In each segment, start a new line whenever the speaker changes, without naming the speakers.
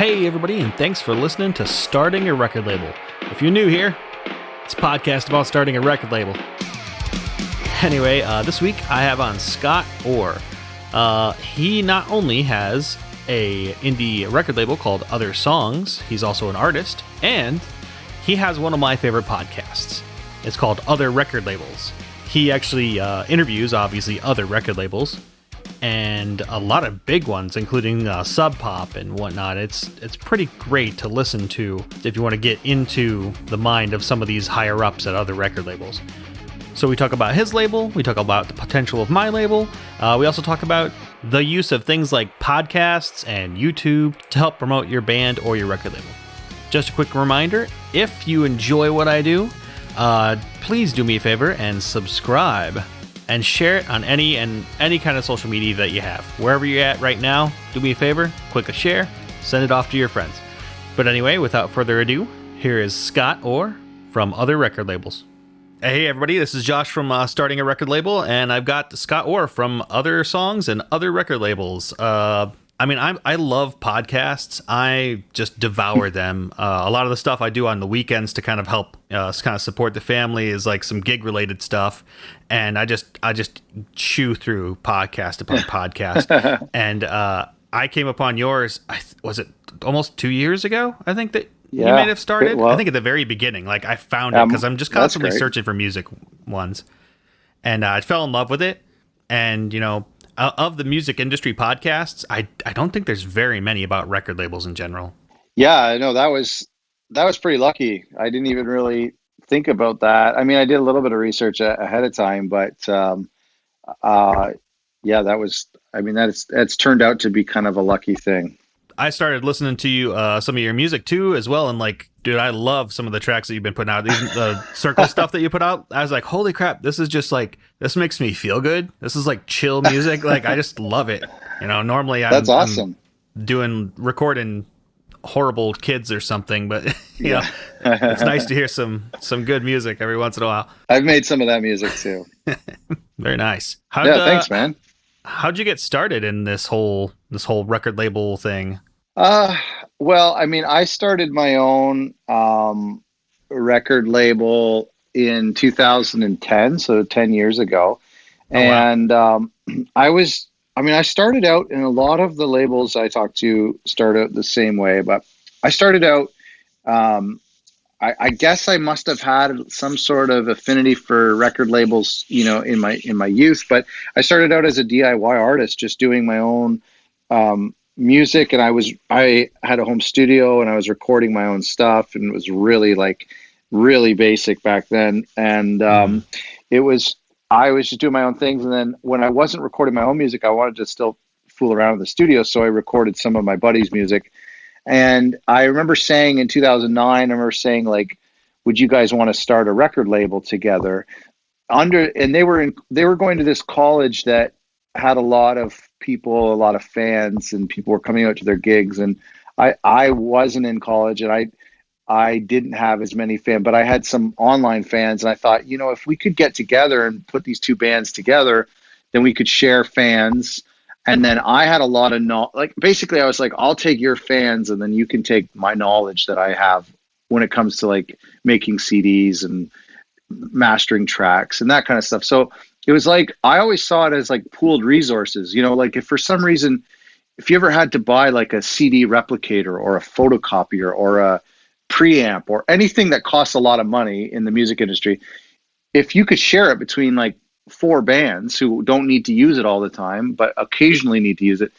Hey everybody, and thanks for listening to Starting a Record Label. If you're new here, it's a podcast about starting a record label. Anyway, this week I have on Scott Orr. He not only has a indie record label called Other Songs, he's also an artist, and he has one of my favorite podcasts. It's called Other Record Labels. He actually interviews, obviously, other record labels, and a lot of big ones, including Sub Pop and whatnot. It's pretty great to listen to if you want to get into the mind of some of these higher ups at other record labels. So we talk about his label, we talk about the potential of my label, we also talk about the use of things like podcasts and YouTube to help promote your band or your record label. Just a quick reminder, if you enjoy what I do, please do me a favor and subscribe. And share it on any kind of social media that you have. Wherever you're at right now, do me a favor, click a share, send it off to your friends. But anyway, without further ado, here is Scott Orr from Other Record Labels. Hey everybody, this is Josh from Starting a Record Label, and I've got Scott Orr from Other Songs and Other Record Labels. I love podcasts. I just devour them. A lot of the stuff I do on the weekends to kind of help support the family is like some gig related stuff. And I just chew through podcast upon podcast. And I came upon yours, was it almost 2 years ago? I think that you may have started. Well, I think at the very beginning, like I found it because I'm just constantly searching for music ones. And I fell in love with it. And, of the music industry podcasts, I don't think there's very many about record labels in general.
Yeah, I know that was pretty lucky. I didn't even really think about that. I mean, I did a little bit of research ahead of time, but that's turned out to be kind of a lucky thing.
I started listening to you, some of your music too, as well. And like, dude, I love some of the tracks that you've been putting out. The circle stuff that you put out. I was like, holy crap, this is just like, this makes me feel good. This is like chill music. Like, I just love it. Normally
that's awesome.
I'm recording horrible kids or something, but it's nice to hear some good music every once in a while.
I've made some of that music too.
Very nice.
Thanks, man.
How'd you get started in this whole record label thing?
Well, I mean, I started my own record label in 2010, so 10 years ago. Oh, and wow. I started out, and a lot of the labels I talked to start out the same way, but I started out, I guess I must have had some sort of affinity for record labels, in my youth, but I started out as a DIY artist, just doing my own music. And I had a home studio and I was recording my own stuff, and it was really basic back then. And I was just doing my own things. And then when I wasn't recording my own music, I wanted to still fool around in the studio. So I recorded some of my buddies' music. And I remember saying in 2009, like, would you guys want to start a record label together? And they were going to this college that had a lot of people, a lot of fans, and people were coming out to their gigs. And I wasn't in college, and I didn't have as many fans, but I had some online fans. And I thought, if we could get together and put these two bands together, then we could share fans. And then I had a lot of basically I was like, I'll take your fans and then you can take my knowledge that I have when it comes to like making CDs and mastering tracks and that kind of stuff. So it was like, I always saw it as like pooled resources, like if for some reason, if you ever had to buy like a CD replicator or a photocopier or a preamp or anything that costs a lot of money in the music industry, if you could share it between like 4 bands who don't need to use it all the time, but occasionally need to use it,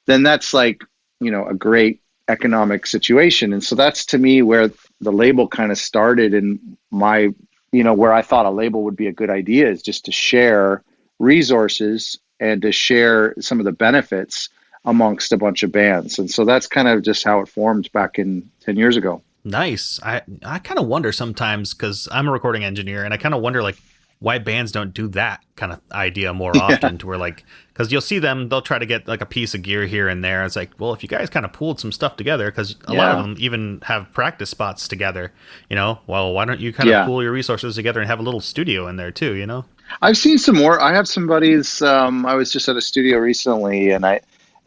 then that's like, a great economic situation. And so that's to me where the label kind of started, and my, where I thought a label would be a good idea is just to share resources and to share some of the benefits amongst a bunch of bands. And so that's kind of just how it formed back in 10 years ago.
Nice. I kind of wonder sometimes, because I'm a recording engineer, and I kind of wonder like why bands don't do that kind of idea more often, to where like, because you'll see them, they'll try to get like a piece of gear here and there. It's like, well, if you guys kind of pooled some stuff together, because a lot of them even have practice spots together, well, why don't you kind of pool your resources together and have a little studio in there too,
I've seen some more. I have some buddies. I was just at a studio recently, and I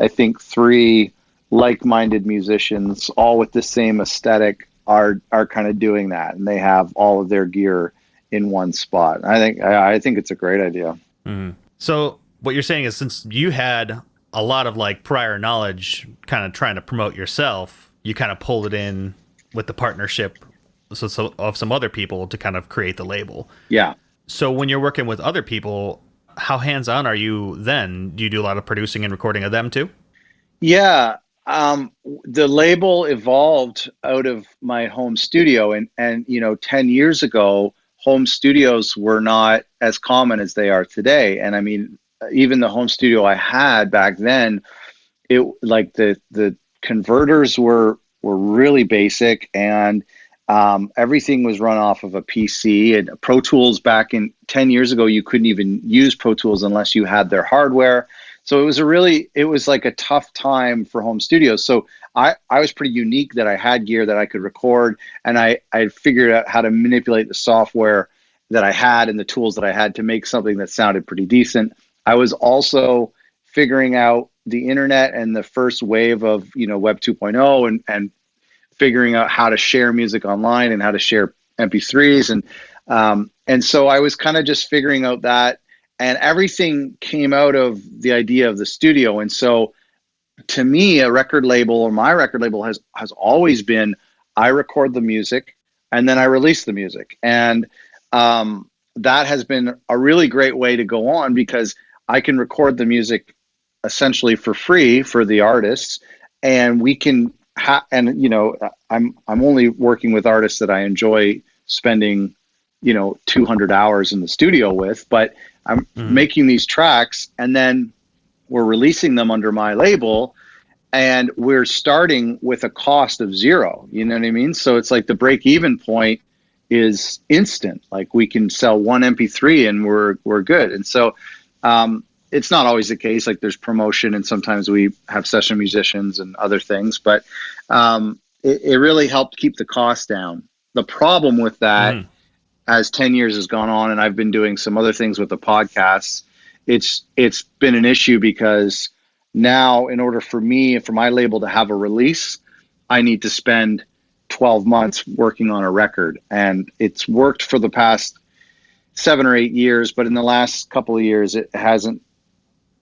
think 3 like-minded musicians, all with the same aesthetic, are kind of doing that, and they have all of their gear in one spot. I think it's a great idea.
Mm-hmm. So what you're saying is, since you had a lot of like prior knowledge kind of trying to promote yourself, you kind of pulled it in with the partnership of some other people to kind of create the label.
Yeah.
So when you're working with other people, how hands-on are you then? Do you do a lot of producing and recording of them too?
Yeah. The label evolved out of my home studio, and 10 years ago, home studios were not as common as they are today. And I mean, even the home studio I had back then, it like the converters were really basic, and everything was run off of a PC. And Pro Tools back in 10 years ago, you couldn't even use Pro Tools unless you had their hardware. So it was like a tough time for home studios. So I was pretty unique that I had gear that I could record, and I figured out how to manipulate the software that I had and the tools that I had to make something that sounded pretty decent. I was also figuring out the internet and the first wave of, Web 2.0, and figuring out how to share music online and how to share MP3s. And so I was kind of just figuring out that, and everything came out of the idea of the studio. And so to me, a record label, or my record label, has always been, I record the music and then I release the music. And that has been a really great way to go on, because I can record the music essentially for free for the artists, and we can I'm only working with artists that I enjoy spending 200 hours in the studio with, but I'm making these tracks, and then we're releasing them under my label, and we're starting with a cost of zero. You know what I mean? So it's like the break even point is instant. Like, we can sell one MP3 and we're good. And so it's not always the case. Like, there's promotion, and sometimes we have session musicians and other things, but it really helped keep the cost down. The problem with that, as 10 years has gone on, and I've been doing some other things with the podcasts, it's been an issue, because now, in order for my label to have a release, I need to spend 12 months working on a record. And it's worked for the past 7 or 8 years, but in the last couple of years, it hasn't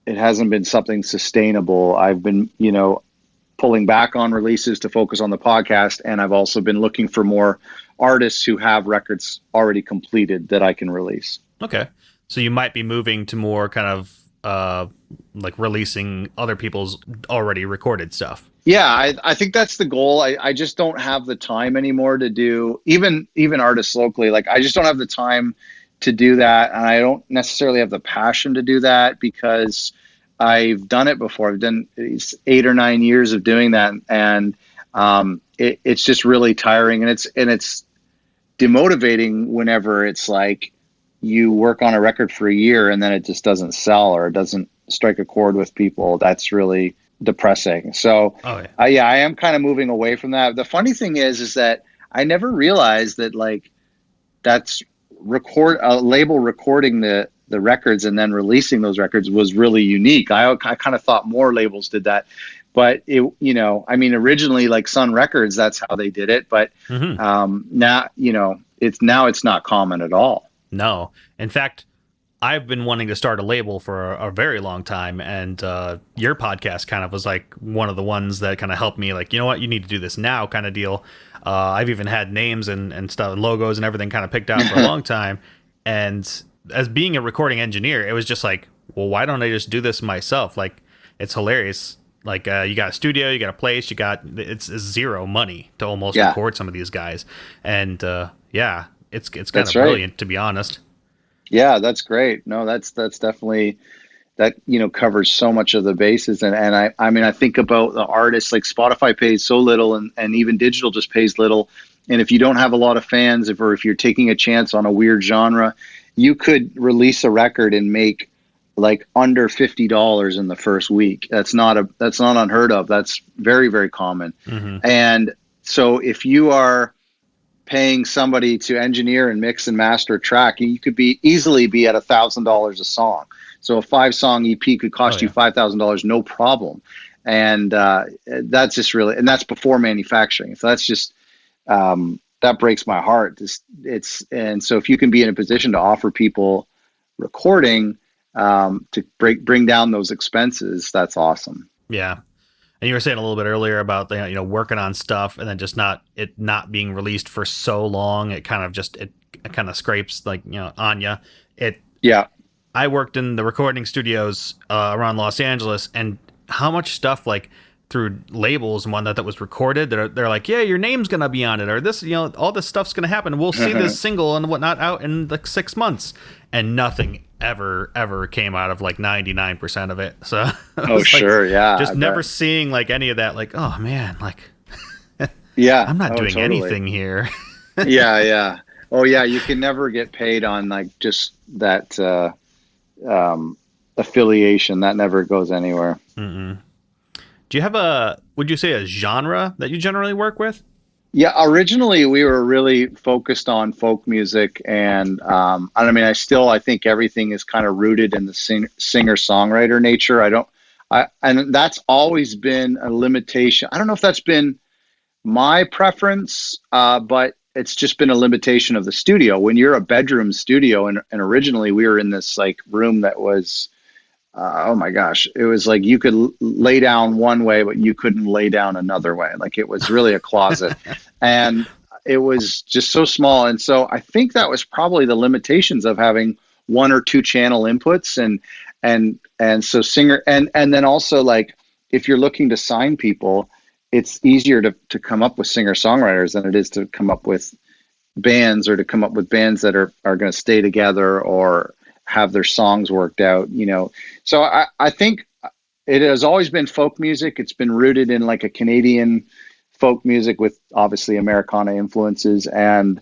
been something sustainable. I've been, pulling back on releases to focus on the podcast, and I've also been looking for more artists who have records already completed that I can release.
Okay. So you might be moving to more kind of like releasing other people's already recorded stuff.
Yeah, I think that's the goal. I just don't have the time anymore to do even artists locally. Like, I just don't have the time to do that, and I don't necessarily have the passion to do that, because I've done it before. I've done 8 or 9 years of doing that, and it's just really tiring, and it's demotivating whenever it's like you work on a record for a year and then it just doesn't sell, or it doesn't strike a chord with people. That's really depressing. So I am kind of moving away from that. The funny thing is that I never realized that, like, that's a label recording the records and then releasing those records was really unique. I kind of thought more labels did that, but originally, like Sun Records, that's how they did it. But now, it's not common at all.
No. In fact, I've been wanting to start a label for a very long time, and your podcast kind of was like one of the ones that kind of helped me, like, you know what, you need to do this now kind of deal. I've even had names and stuff, logos and everything kind of picked out for a long time. And as being a recording engineer, it was just like, well, why don't I just do this myself? Like, it's hilarious. Like, you got a studio, you got a place, it's zero money to almost record some of these guys. And it's kind of brilliant, to be honest.
Yeah, that's great. No, that's definitely, that, covers so much of the bases. And I think about the artists, like Spotify pays so little, and even digital just pays little. And if you don't have a lot of fans, if you're taking a chance on a weird genre, you could release a record and make like under $50 in the first week. That's not unheard of. That's very, very common. And so if you are paying somebody to engineer and mix and master a track, you could easily be at $1,000 a song. So a 5-song EP could cost you $5,000, no problem. And that's just really, and that's before manufacturing. So that's just, that breaks my heart. And so if you can be in a position to offer people recording, to bring down those expenses, that's awesome.
Yeah. And you were saying a little bit earlier about working on stuff and then just not being released for so long. It kind of scrapes on you.
Yeah.
I worked in the recording studios around Los Angeles, and how much stuff through labels and whatnot that was recorded, they're like, yeah, your name's gonna be on it, or this, all this stuff's gonna happen. We'll see this single and whatnot out in 6 months, and nothing ever came out of 99% of it. So
oh sure, yeah,
just never seeing any of that. Oh man,
yeah,
I'm not doing
totally.
anything here.
yeah. Oh yeah, you can never get paid on just that affiliation. That never goes anywhere.
Mm-mm. Do you have would you say a genre that you generally work with?
Yeah, originally we were really focused on folk music, and I think everything is kind of rooted in the singer-songwriter nature. And that's always been a limitation. I don't know if that's been my preference, but it's just been a limitation of the studio. When you're a bedroom studio, and originally we were in this room that was, oh my gosh, it was you could lay down one way, but you couldn't lay down another way. It was really a closet, and it was just so small. And so I think that was probably the limitations of having one or two channel inputs, and so singer, and then also if you're looking to sign people, it's easier to come up with singer-songwriters than it is to come up with bands, or to come up with bands that are going to stay together or have their songs worked out, So I think it has always been folk music. It's been rooted in a Canadian folk music with obviously Americana influences. And,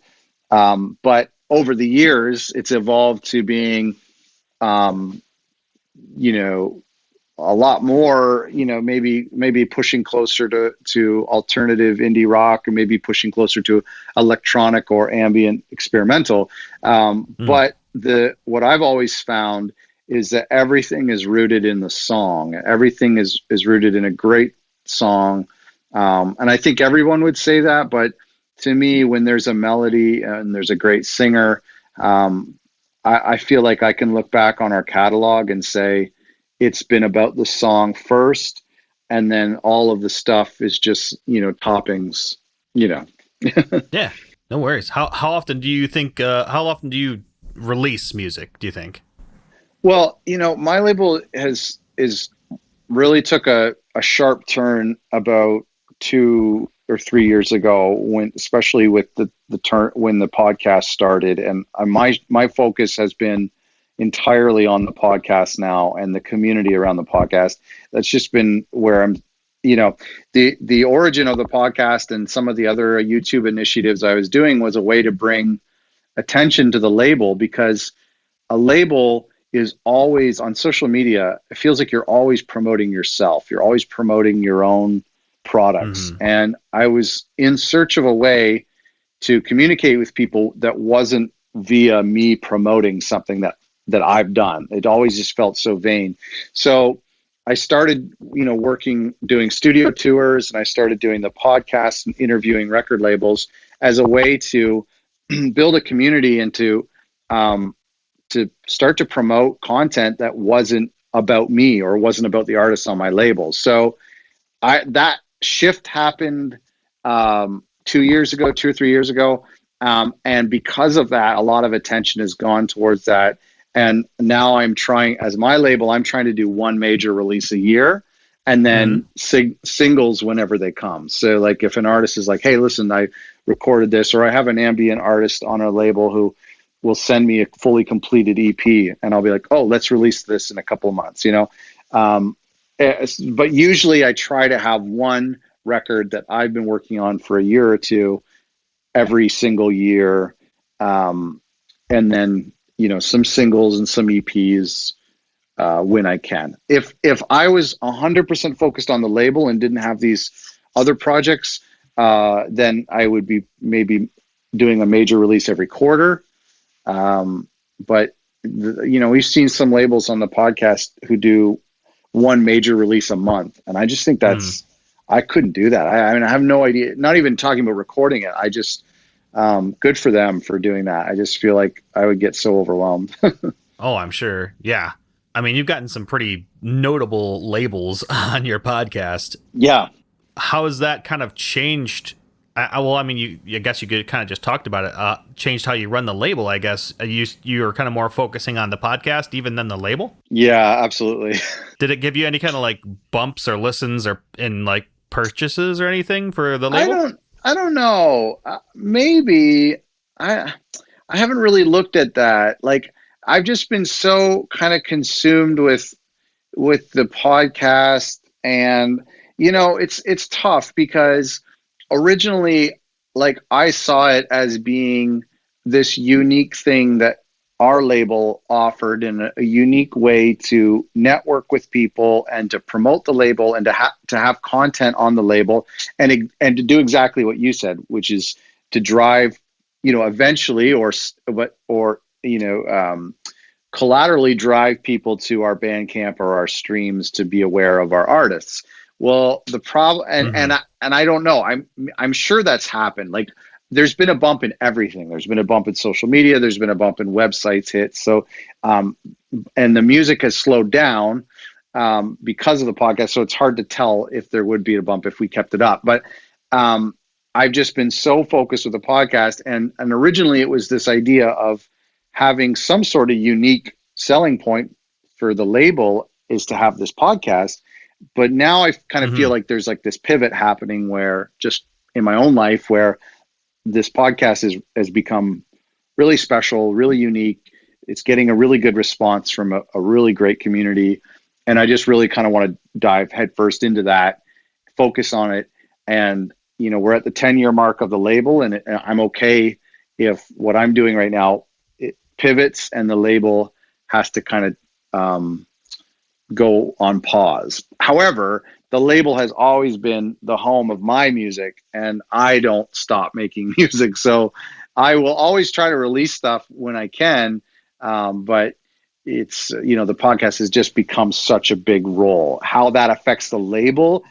but over the years, it's evolved to being, a lot more, maybe pushing closer to alternative indie rock, or maybe pushing closer to electronic or ambient experimental. But what I've always found is that everything is rooted in the song. Everything is rooted in a great song. And I think everyone would say that, but to me, when there's a melody and there's a great singer, I feel like I can look back on our catalog and say, it's been about the song first, and then all of the stuff is just, toppings,
Yeah, no worries. How often do you think, how often do you release music, do you think?
Well, my label is really took a sharp turn about 2 or 3 years ago, especially with the turn when the podcast started, and my focus has been entirely on the podcast now and the community around the podcast. That's just been where I'm, the origin of the podcast and some of the other YouTube initiatives I was doing was a way to bring attention to the label, because a label is always on social media. It feels like you're always promoting yourself. You're always promoting your own products. And I was in search of a way to communicate with people that wasn't via me promoting something that I've done. It always just felt so vain. So I started, doing studio tours, and I started doing the podcast and interviewing record labels as a way to build a community and to start to promote content that wasn't about me or wasn't about the artists on my label. So that shift happened 2 years ago, 2 or 3 years ago. And because of that, a lot of attention has gone towards that. And now I'm trying, as my label, I'm trying to do one major release a year, and then singles whenever they come. So if an artist is like, hey, listen, I recorded this, or I have an ambient artist on our label who will send me a fully completed EP, and I'll be like, oh, let's release this in a couple of months, But usually I try to have one record that I've been working on for a year or two every single year. And then, some singles and some EPs when I can. If I was 100% focused on the label and didn't have these other projects, then I would be maybe doing a major release every quarter. But we've seen some labels on the podcast who do one major release a month. And I just think I couldn't do that. I mean, I have no idea, not even talking about recording it. I just, good for them for doing that. I just feel like I would get so overwhelmed.
Oh, I'm sure. Yeah. I mean, you've gotten some pretty notable labels on your podcast.
Yeah.
How has that kind of changed? Well, I mean, I guess you could kind of just talked about it. Changed how you run the label, I guess. You're kind of more focusing on the podcast even than the label?
Yeah, absolutely.
Did it give you any kind of like bumps or listens or in like purchases or anything for the label?
I don't know. Maybe I haven't really looked at that. Like, I've just been so kind of consumed with the podcast, and it's tough because originally, like, I saw it as being this unique thing that our label offered in a unique way to network with people and to promote the label and to have content on the label and to do exactly what you said, which is to drive, eventually or collaterally drive people to our Bandcamp or our streams to be aware of our artists. Well, the problem, and I don't know. I'm sure that's happened. Like, there's been a bump in everything. There's been a bump in social media. There's been a bump in websites hits. So, and the music has slowed down because of the podcast. So it's hard to tell if there would be a bump if we kept it up. But I've just been so focused with the podcast, and originally it was this idea of having some sort of unique selling point for the label is to have this podcast. But now I kind of feel like there's like this pivot happening where just in my own life where this podcast has become really special, really unique. It's getting a really good response from a really great community. And I just really kind of want to dive headfirst into that, focus on it. And, we're at the 10-year mark of the label, and I'm okay if what I'm doing right now, it pivots and the label has to kind of go on pause. However, the label has always been the home of my music, and I don't stop making music. So I will always try to release stuff when I can. But it's, the podcast has just become such a big role. How that affects the label,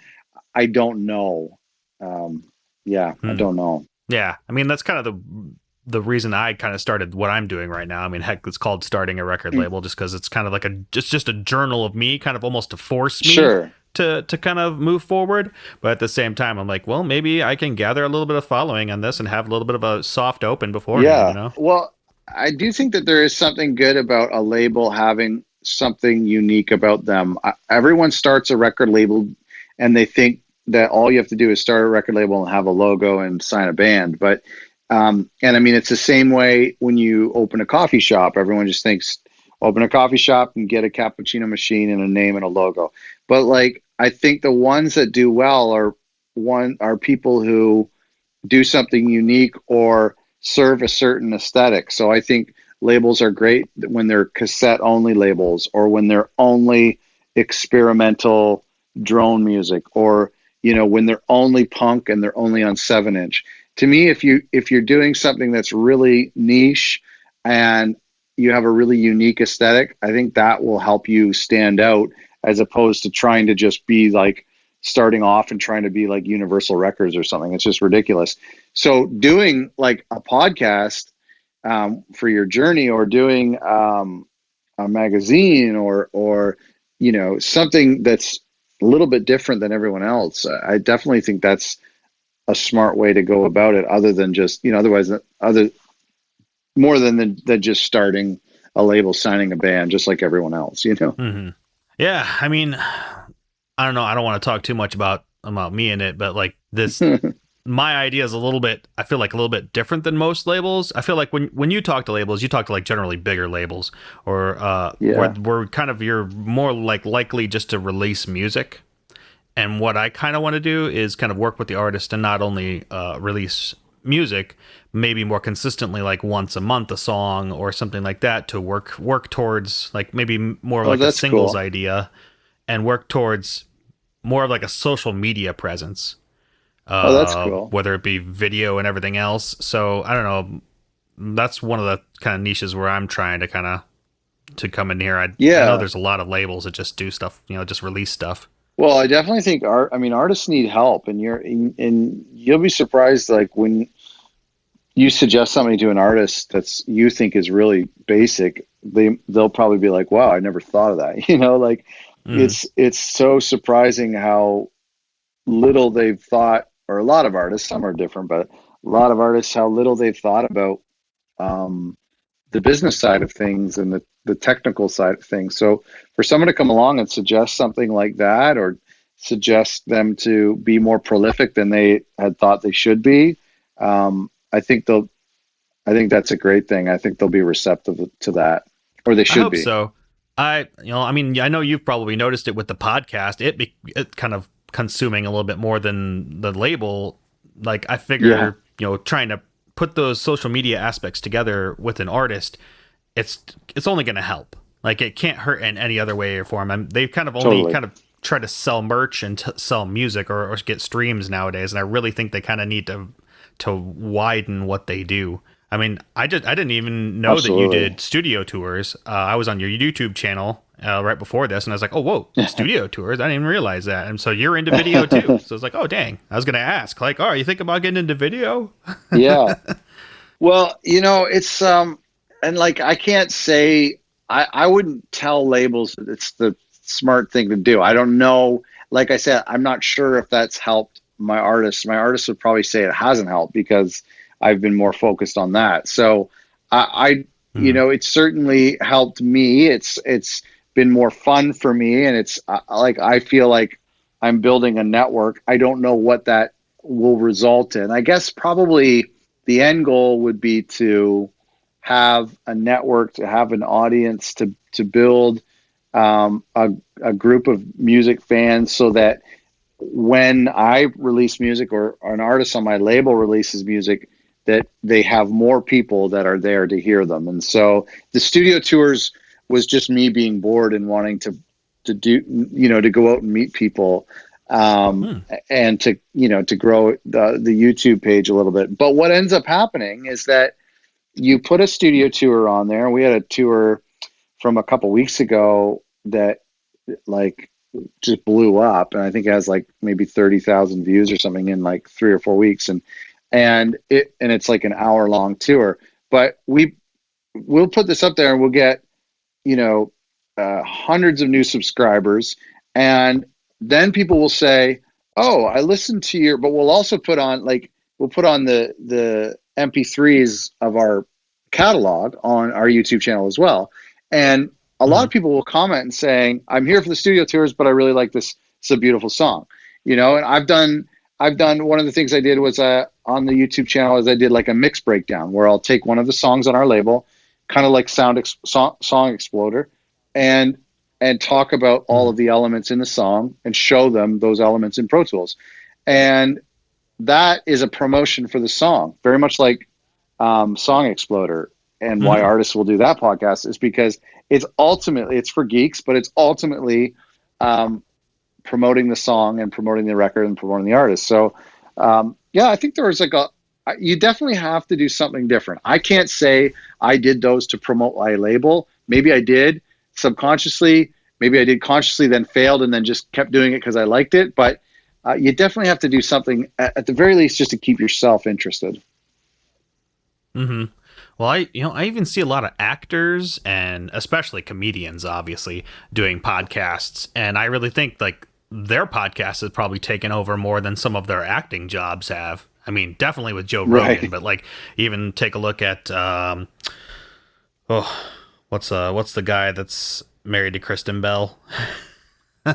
I don't know. I don't know.
Yeah. I mean, that's kind of the reason I kind of started what I'm doing right now. I mean, heck, it's called starting a record label just because it's kind of like just a journal of me, kind of almost to force me to kind of move forward. But at the same time, I'm like, well, maybe I can gather a little bit of following on this and have a little bit of a soft open beforehand,
Well, I do think that there is something good about a label having something unique about them. Everyone starts a record label and they think that all you have to do is start a record label and have a logo and sign a band. But and I mean, it's the same way when you open a coffee shop. Everyone just thinks open a coffee shop and get a cappuccino machine and a name and a logo. But like, I think the ones that do well are people who do something unique or serve a certain aesthetic. So I think labels are great when they're cassette only labels, or when they're only experimental drone music, or when they're only punk and they're only on 7-inch. To me, if you're doing something that's really niche and you have a really unique aesthetic, I think that will help you stand out, as opposed to trying to just be like starting off and trying to be like Universal Records or something. It's just ridiculous. So doing like a podcast for your journey, or doing a magazine, or something that's a little bit different than everyone else, I definitely think that's a smart way to go about it, other than just, more than just starting a label, signing a band, just like everyone else,
Mm-hmm. Yeah. I mean, I don't know. I don't want to talk too much about me in it, but like this, my idea is I feel like a little bit different than most labels. I feel like when you talk to labels, you talk to like generally bigger labels, or where kind of you're more like likely just to release music. And what I kind of want to do is kind of work with the artist and not only release music, maybe more consistently, like once a month, a song or something like that, to work towards like maybe more like a singles idea, and work towards more of like a social media presence.
That's cool.
Whether it be video and everything else. So I don't know. That's one of the kind of niches where I'm trying to kind of to come in here. I know
Yeah.
there's a lot of labels that just do stuff, just release stuff.
Well, I definitely think artists need help, and you'll be surprised, like when you suggest something to an artist that's you think is really basic, they'll probably be like, "Wow, I never thought of that." Like
Mm.
it's so surprising how little they've thought, or a lot of artists, some are different, but a lot of artists, how little they've thought about um, the business side of things and the technical side of things. So for someone to come along and suggest something like that, or suggest them to be more prolific than they had thought they should be, I think that's a great thing. I think they'll be receptive to that, or they
I
should
hope
be.
so. I mean, I know you've probably noticed it with the podcast. It kind of consuming a little bit more than the label. Like I
Yeah,
figure, trying to put those social media aspects together with an artist, it's only going to help. Like it can't hurt in any other way or form. They've kind of only
totally.
kind of try to sell merch and sell music or get streams nowadays, and I really think they kind of need to widen what they do. I mean, I didn't even know that you
Did.
did studio tours. I was on your YouTube channel right before this, and I was like, oh, whoa, studio tours. I didn't even realize that. And so you're into video too. So it's like, oh, dang. I was gonna ask, like, oh, you think about getting into video?
Yeah. Well, it's and like I can't say I wouldn't tell labels that it's the smart thing to do. I don't know. Like I said, I'm not sure if that's helped my artists. My artists would probably say it hasn't helped because I've been more focused on that. So I
Hmm.
it certainly helped me. It's been more fun for me, and it's like I feel like I'm building a network. I don't know what that will result in. I guess probably the end goal would be to have a network, to have an audience, to build a group of music fans, so that when I release music, or an artist on my label releases music, that they have more people that are there to hear them. And so the studio tours was just me being bored and wanting to do, to go out and meet people, um,
Hmm.
and to grow the YouTube page a little bit. But what ends up happening is that you put a studio tour on there. We had a tour from a couple weeks ago that like just blew up, and I think it has like maybe 30,000 views or something in like 3 or 4 weeks, and it's like an hour long tour. But we'll put this up there, and we'll get you know hundreds of new subscribers, and then people will say, "Oh, I listened to your." But we'll also put on the MP3s of our catalog on our YouTube channel as well, and a lot
Hmm.
of people will comment and saying, "I'm here for the studio tours, but I really like this. It's a beautiful song," And I've done one of the things I did was on the YouTube channel is I did like a mix breakdown where I'll take one of the songs on our label, kind of like Song Exploder, and talk about all
Hmm.
of the elements in the song and show them those elements in Pro Tools, and that is a promotion for the song, very much like Song Exploder. And why
Hmm.
artists will do that podcast is because it's for geeks, but it's ultimately um, promoting the song and promoting the record and promoting the artist. So yeah, I think there was you definitely have to do something different. I can't say I did those to promote my label. Maybe I did subconsciously. Maybe I did consciously, then failed, and then just kept doing it because I liked it. But you definitely have to do something at the very least just to keep yourself interested.
Hmm. Well, I even see a lot of actors and especially comedians, obviously, doing podcasts, and I really think like their podcast has probably taken over more than some of their acting jobs have. I mean, definitely with Joe Rogan,
Right.
but like even take a look at oh, what's the guy that's married to Kristen Bell?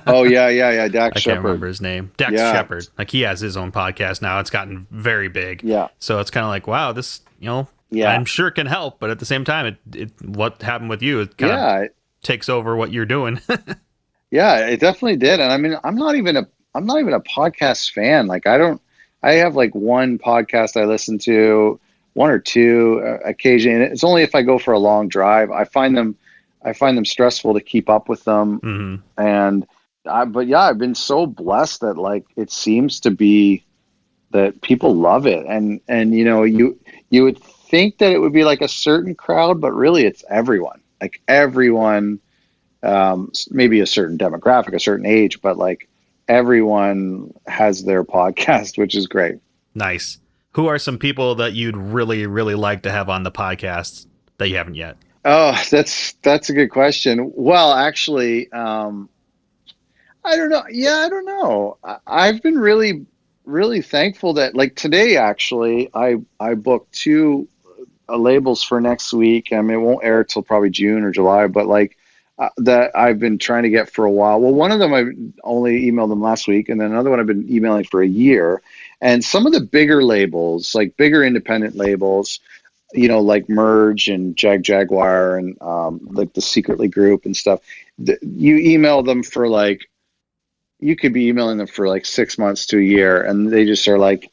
Oh yeah, yeah, yeah. Dax
I can't remember
Shepard.
his name. Dax
Yeah,
Shepard. Like he has his own podcast now. It's gotten very big.
yeah,
So it's kind of like, wow, this,
yeah,
I'm sure it can help, but at the same time, what happened with you, it kind of
yeah,
takes over what you're doing.
yeah. It definitely did. And I mean, I'm not even a podcast fan. Like I don't. I have like one podcast I listen to, one or two occasionally. And it's only if I go for a long drive. I find them stressful to keep up with them.
Hmm.
And but yeah, I've been so blessed that like it seems to be that people love it, and you would think that it would be like a certain crowd, but really it's everyone. like everyone, maybe a certain demographic, a certain age, but like everyone has their podcast, which is great.
Nice. Who are some people that you'd really, really like to have on the podcast that you haven't yet?
Oh, that's a good question. Well, actually, I don't know. Yeah, I don't know. I've been really thankful that like today, actually, I booked two labels for next week. I mean, it won't air till probably June or July, but like that I've been trying to get for a while. Well, one of them I only emailed them last week, and then another one I've been emailing for a year. And some of the bigger labels, like bigger independent labels, like Merge and Jaguar and like the Secretly Group and stuff, you email them for like, you could be emailing them for like 6 months to a year, and they just are like,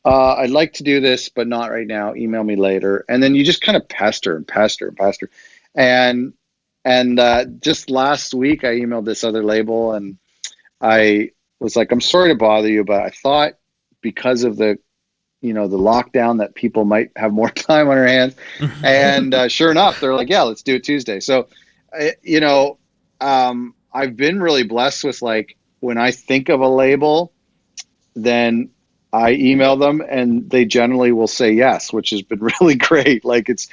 I'd like to do this, but not right now. Email me later. And then you just kind of pester and pester and pester. And just last week, I emailed this other label, and I was like, I'm sorry to bother you, but I thought because of the lockdown that people might have more time on their hands. And sure enough, they're like, yeah, let's do it Tuesday. So, I've been really blessed with like, when I think of a label, then I email them and they generally will say yes, which has been really great. Like it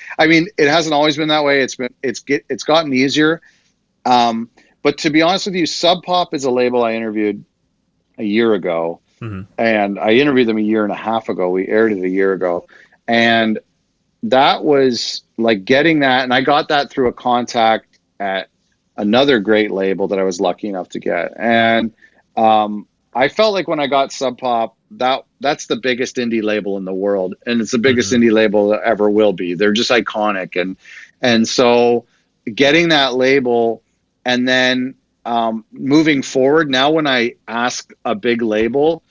hasn't always been that way. It's gotten easier. But to be honest with you, Sub Pop is a label I interviewed a year ago, and I interviewed them a year and a half ago. We aired it a year ago, and that was like getting that. And I got that through a contact at another great label that I was lucky enough to get. And I felt like when I got Sub Pop, that's the biggest indie label in the world, and it's the biggest indie label that ever will be. They're just iconic, and so getting that label, and then moving forward, now when I ask a big label,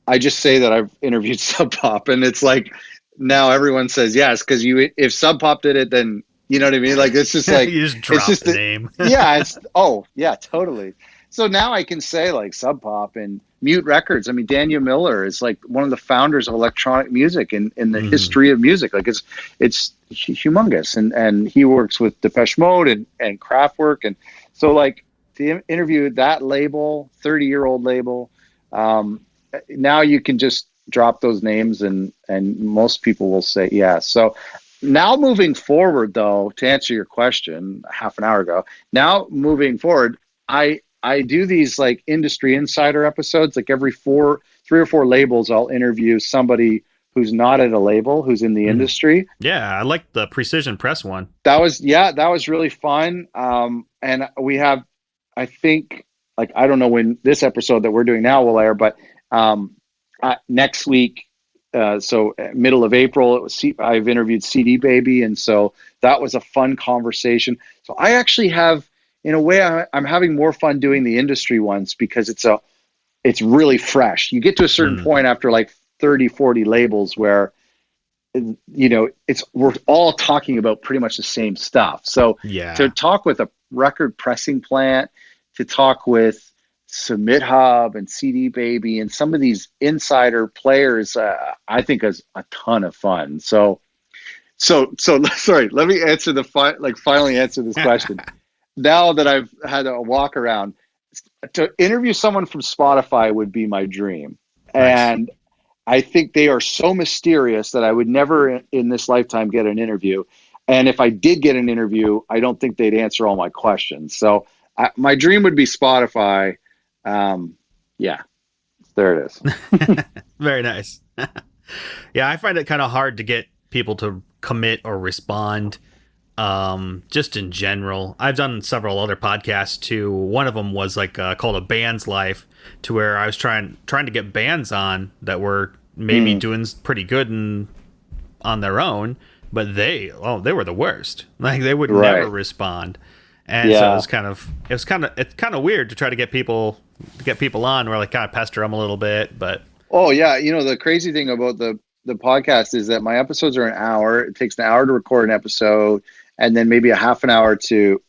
I just say that I've interviewed Sub Pop, and it's like now everyone says yes, because if Sub Pop did it, then you know what I mean. Like it's just like
you just drop the name.
Yeah, totally. So now I can say like Sub Pop and Mute Records. I mean, Daniel Miller is like one of the founders of electronic music in the history of music. Like it's humongous, and he works with Depeche Mode and Kraftwerk, and so like to interview that label, 30-year-old label. Now you can just drop those names, and most people will say yes. So now moving forward, though, to answer your question half an hour ago, now moving forward, I do these like industry insider episodes. Like every 3 or 4 labels, I'll interview somebody who's not at a label, who's in the industry.
Yeah, I like the Precision Press one.
That was really fun. And we have, I think, like, I don't know when this episode that we're doing now will air, but next week, so middle of April, I've interviewed CD Baby, and so that was a fun conversation. So I actually have, in a way, I'm having more fun doing the industry ones because it's really fresh. You get to a certain point after like 30, 40 labels where, we're all talking about pretty much the same stuff. So to talk with a record pressing plant, to talk with Submit Hub and CD Baby and some of these insider players, I think is a ton of fun. So sorry, let me answer finally answer this question. Now that I've had a walk around, to interview someone from Spotify would be my dream. Nice. And I think they are so mysterious that I would never in this lifetime get an interview. And if I did get an interview, I don't think they'd answer all my questions. So my dream would be Spotify. Yeah, there it is.
Very nice. Yeah, I find it kind of hard to get people to commit or respond. Just in general, I've done several other podcasts too. One of them was like called A Band's Life, to where I was trying to get bands on that were maybe doing pretty good on their own, but they were the worst. Like they would never respond, and so it's kind of weird to try to get people on, or like kind of pester them a little bit. But
the crazy thing about the podcast is that my episodes are an hour. It takes an hour to record an episode, and then maybe a half an hour to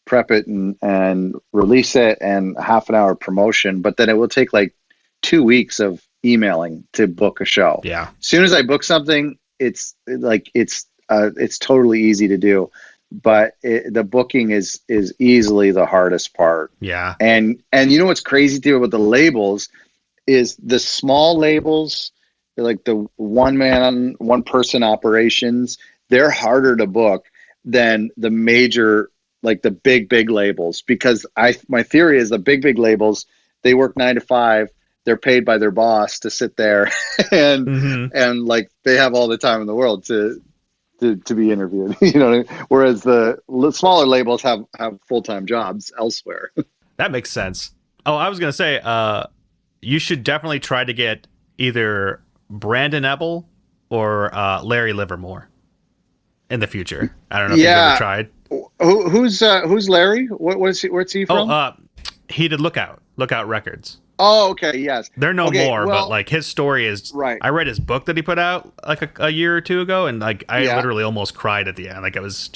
prep it and release it, and a half an hour promotion. But then it will take like 2 weeks of emailing to book a show.
Yeah.
As soon as I book something, it's totally easy to do. but the booking is easily the hardest part.
Yeah.
And you know what's crazy too about the labels is the small labels, like the one person operations, they're harder to book than the major, like the big labels, because my theory is the big labels, they work 9 to 5, they're paid by their boss to sit there and
Mm-hmm.
and like they have all the time in the world to be interviewed. You know, whereas the smaller labels have full-time jobs elsewhere.
That makes sense. Oh, I was gonna say, you should definitely try to get either Brandon Ebel or Larry Livermore in the future. I don't know if you've ever
Yeah.
tried.
Who's Larry? What's he
Oh,
from?
he did Lookout Records.
Oh, okay, yes.
They're no
Okay,
more, but
well,
like his story is.
right.
I read his book that he put out like a year or two ago, and like I
Yeah.
literally almost cried at the end. Like it was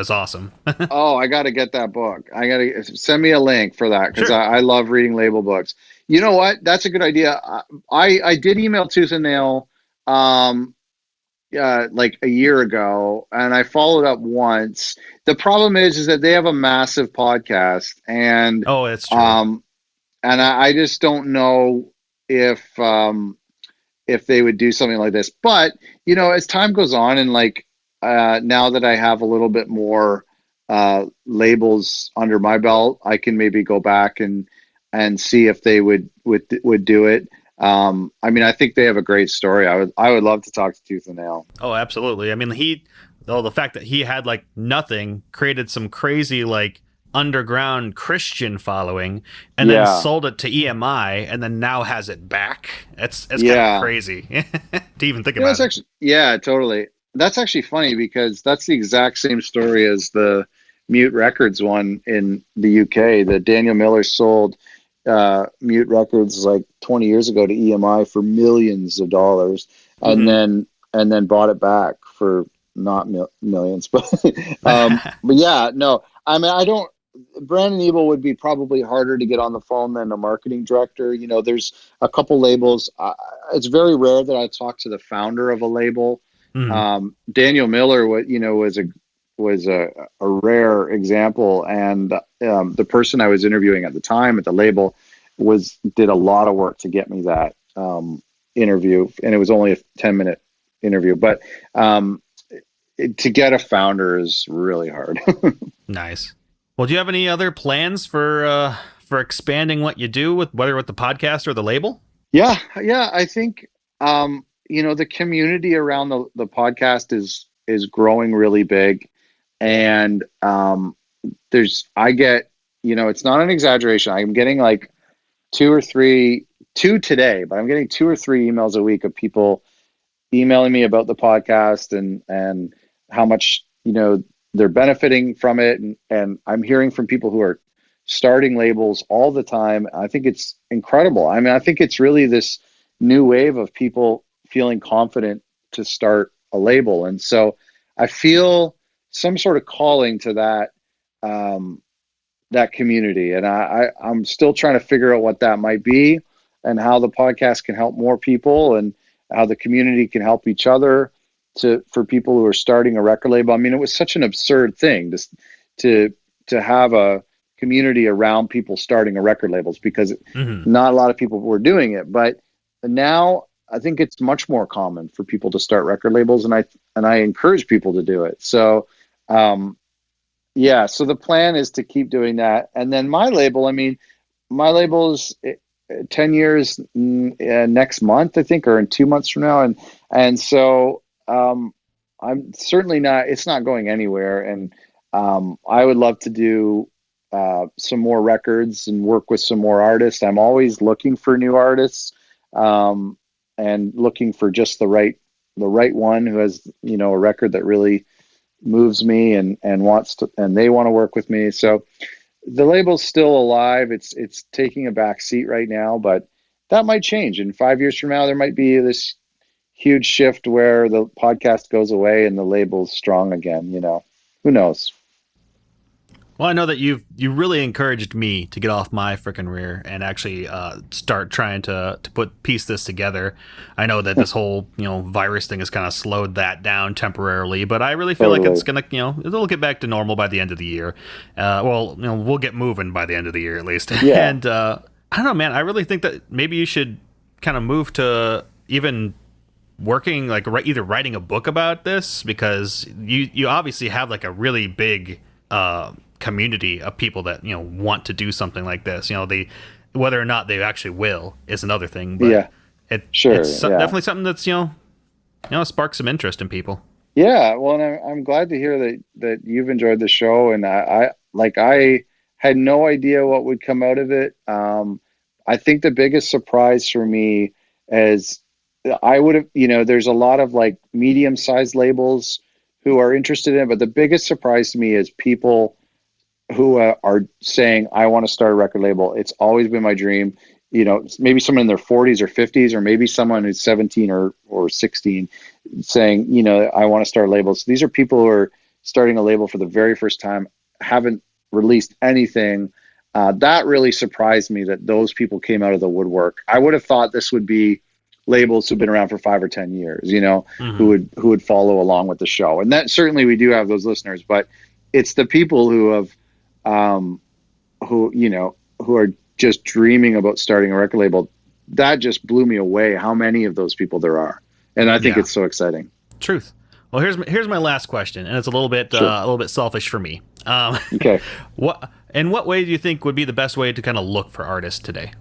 awesome.
Oh, I got to get that book. I got to send me a link for that because
Sure.
I love reading label books. You know what? That's a good idea. I did email Tooth and Nail like a year ago, and I followed up once. The problem is that they have a massive podcast,
Oh, it's true.
um, and I just don't know if they would do something like this. But you know, as time goes on, and like now that I have a little bit more labels under my belt, I can maybe go back and see if they would do it. I mean, I think they have a great story. I would love to talk to Tooth and Nail.
Oh, absolutely. I mean, the fact that he had like nothing created some crazy like underground Christian following, and then
Yeah,
sold it to EMI, and then now has it back. It's kind of
yeah.
crazy to even think
You know,
about
it's
it.
actually, yeah, totally. That's actually funny because that's the exact same story as the Mute Records one in the UK. That Daniel Miller sold Mute Records like 20 years ago to EMI for millions of dollars, and
Hmm.
then bought it back for not millions, but but yeah, no. I mean, I don't. Brandon Ebel would be probably harder to get on the phone than a marketing director. You know, there's a couple labels. It's very rare that I talk to the founder of a label.
Hmm.
Daniel Miller, what you know, was a rare example, and the person I was interviewing at the time at the label did a lot of work to get me that interview, and it was only a 10-minute interview, but to get a founder is really hard.
Nice. Well, do you have any other plans for expanding what you do with whether with the podcast or the label?
Yeah, I think you know, the community around the podcast is growing really big, and I get, you know, it's not an exaggeration. I'm getting like two today, but I'm getting 2 or 3 emails a week of people emailing me about the podcast and how much, you know, they're benefiting from it, and I'm hearing from people who are starting labels all the time. I think it's incredible. I mean, I think it's really this new wave of people feeling confident to start a label, and so I feel some sort of calling to um, that community, and I'm still trying to figure out what that might be, and how the podcast can help more people, and how the community can help each other for people who are starting a record label. I mean, it was such an absurd thing to to have a community around people starting a record labels, because
Hmm.
not a lot of people were doing it, but now I think it's much more common for people to start record labels, and I encourage people to do it. So um, yeah, so the plan is to keep doing that. And then my label, I mean, my label is 10 years next month, I think, or in 2 months from now. And so I'm certainly not, it's not going anywhere. And I would love to do some more records and work with some more artists. I'm always looking for new artists, um, and looking for just the right one who has, you know, a record that really moves me and wants to, and they want to work with me. So the label's still alive. It's taking a back seat right now, but that might change. In 5 years from now, there might be this huge shift where the podcast goes away and the label's strong again. You know, who knows?
Well, I know that you really encouraged me to get off my frickin' rear and actually start trying to piece this together. I know that this whole virus thing has kind of slowed that down temporarily, but I really feel like
Totally.
it's gonna it'll get back to normal by the end of the year. We'll get moving by the end of the year at least.
Yeah.
And I don't know, man. I really think that maybe you should kind of move to even working like either writing a book about this, because you obviously have like a really big community of people that want to do something like this. They, whether or not they actually will is another thing, but
Yeah. Sure.
it's
Yeah.
definitely something that's sparks some interest in people.
Yeah, well, and I'm glad to hear that you've enjoyed the show, and I had no idea what would come out of it. I think the biggest surprise for me is I would have, there's a lot of like medium-sized labels who are interested in it, but the biggest surprise to me is people who are saying, I want to start a record label. It's always been my dream. Maybe someone in their 40s or 50s, or maybe someone who's 17 or 16 saying, I want to start labels. These are people who are starting a label for the very first time, haven't released anything. That really surprised me that those people came out of the woodwork. I would have thought this would be labels who've been around for 5 or 10 years, who would follow along with the show. And that certainly we do have those listeners, but it's the people who have, who are just dreaming about starting a record label. That just blew me away how many of those people there are. And I think it's so exciting.
Truth. Well, here's my last question, and it's a little bit selfish for me.
Okay.
In what way do you think would be the best way to kind of look for artists today?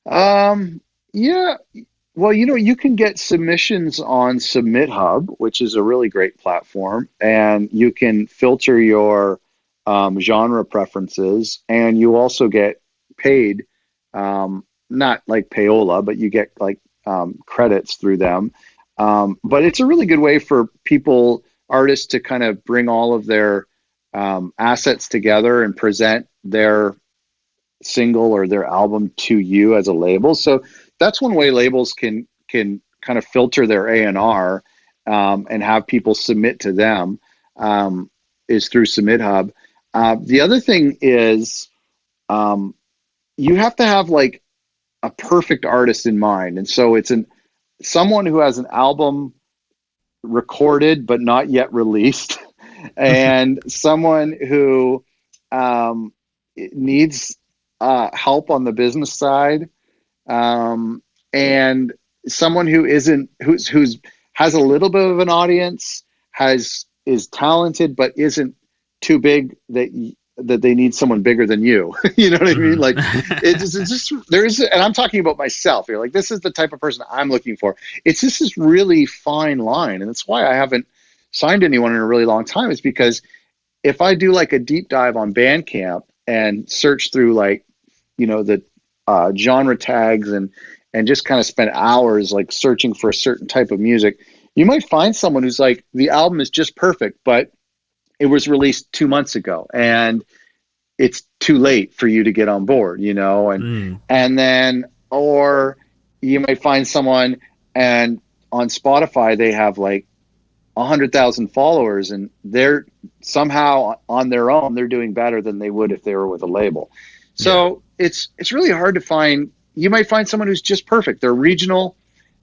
Yeah. Well, you can get submissions on Submit Hub, which is a really great platform, and you can filter your genre preferences, and you also get paid, not like payola, but you get like credits through them. But it's a really good way for artists to kind of bring all of their assets together and present their single or their album to you as a label. So that's one way labels can kind of filter their A&R and have people submit to them, is through Submit Hub. The other thing is you have to have like a perfect artist in mind. And so it's someone who has an album recorded but not yet released, and someone who needs help on the business side, and someone who has a little bit of an audience, is talented but isn't too big that they need someone bigger than you. You know what I mean? Like it's just and I'm talking about myself here. Like, this is the type of person I'm looking for. It's just this really fine line, and that's why I haven't signed anyone in a really long time. Is because if I do like a deep dive on Bandcamp and search through like the genre tags and just kind of spend hours like searching for a certain type of music, you might find someone who's like, the album is just perfect, but it was released 2 months ago and it's too late for you to get on board, and then, or you might find someone and on Spotify, they have like 100,000 followers and they're somehow on their own, they're doing better than they would if they were with a label. So it's really hard to find. You might find someone who's just perfect. They're regional.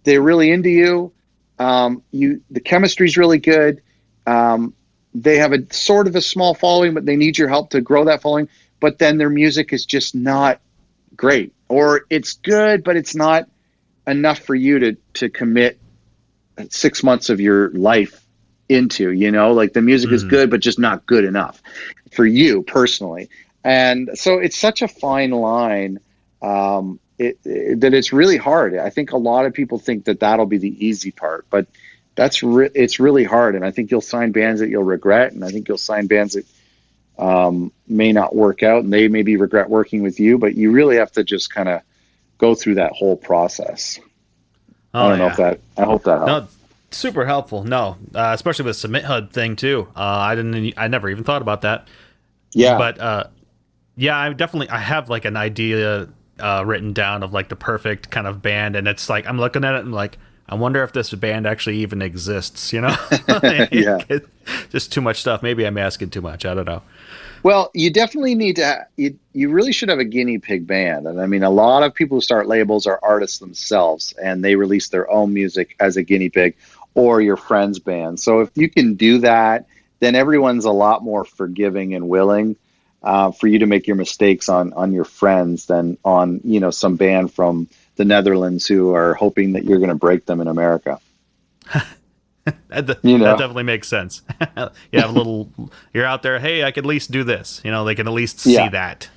They're really into you. The chemistry's really good. They have a sort of a small following, but they need your help to grow that following. But then their music is just not great, or it's good, but it's not enough for you to commit 6 months of your life into, like the music is good, but just not good enough for you personally. And so it's such a fine line that it's really hard. I think a lot of people think that that'll be the easy part, but it's really hard. And I think you'll sign bands that you'll regret, and I think you'll sign bands that may not work out, and they maybe regret working with you, but you really have to just kind of go through that whole process. I don't know if I hope that helps.
No, super helpful. No, especially with Submit Hub thing too. I never even thought about that.
Yeah.
But I have like an idea written down of like the perfect kind of band, and it's like I'm looking at it and like, I wonder if this band actually even exists,
Yeah.
Just too much stuff. Maybe I'm asking too much. I don't know.
Well, you definitely need to. You really should have a guinea pig band, and I mean, a lot of people who start labels are artists themselves, and they release their own music as a guinea pig, or your friend's band. So if you can do that, then everyone's a lot more forgiving and willing for you to make your mistakes on your friends than on some band from the Netherlands who are hoping that you're going to break them in America.
That definitely makes sense. You have a little, you're out there, hey, I could at least do this. They can at least see that.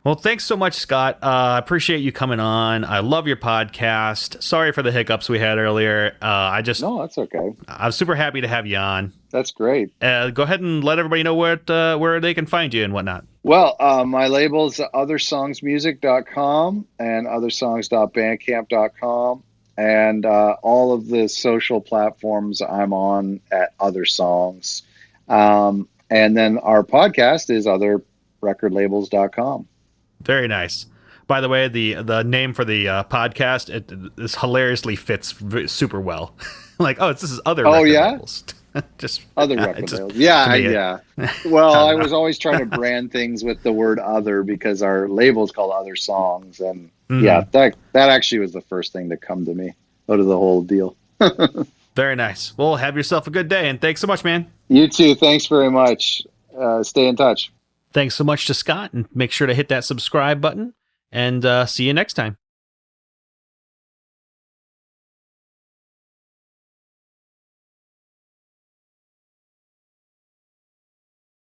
Well, thanks so much, Scott. I appreciate you coming on. I love your podcast. Sorry for the hiccups we had earlier.
No, that's okay.
I'm super happy to have you on.
That's great.
Go ahead and let everybody know where they can find you and whatnot.
Well, my label's othersongsmusic.com and othersongs.bandcamp.com. And all of the social platforms I'm on at Other Songs. And then our podcast is otherrecordlabels.com.
Very nice. By the way, the name for the podcast, this hilariously fits super well. Like, this is Other Record Labels. Just
Other record labels. Yeah. Well, I was always trying to brand things with the word other because our label is called Other Songs. And that actually was the first thing to come to me out of the whole deal.
Very nice. Well, have yourself a good day, and thanks so much, man.
You too. Thanks very much. Stay in touch.
Thanks so much to Scott, and make sure to hit that subscribe button, and see you next time.